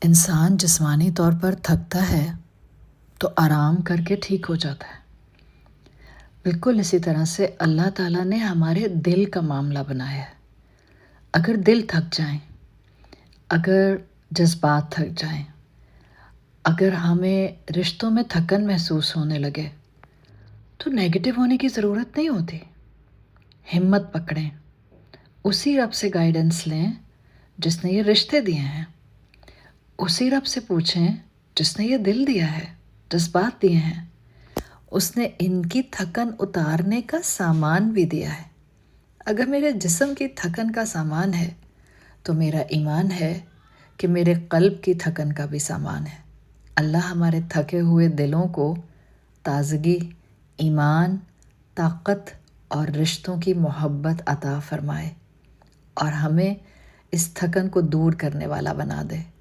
انسان جسمانی طور پر تھکتا ہے تو آرام کر کے ٹھیک ہو جاتا ہے۔ بالکل اسی طرح سے اللہ تعالیٰ نے ہمارے دل کا معاملہ بنایا ہے۔ اگر دل تھک جائیں، اگر جذبات تھک جائیں، اگر ہمیں رشتوں میں تھکن محسوس ہونے لگے تو نیگیٹو ہونے کی ضرورت نہیں ہوتی۔ ہمت پکڑیں، اسی رب سے گائیڈنس لیں جس نے یہ رشتے دیے ہیں، اسی رب سے پوچھیں جس نے یہ دل دیا ہے، جذبات دیے ہیں۔ اس نے ان کی تھکن اتارنے کا سامان بھی دیا ہے۔ اگر میرے جسم کی تھکن کا سامان ہے تو میرا ایمان ہے کہ میرے قلب کی تھکن کا بھی سامان ہے۔ اللہ ہمارے تھکے ہوئے دلوں کو تازگی، ایمان، طاقت اور رشتوں کی محبت عطا فرمائے اور ہمیں اس تھکن کو دور کرنے والا بنا دے۔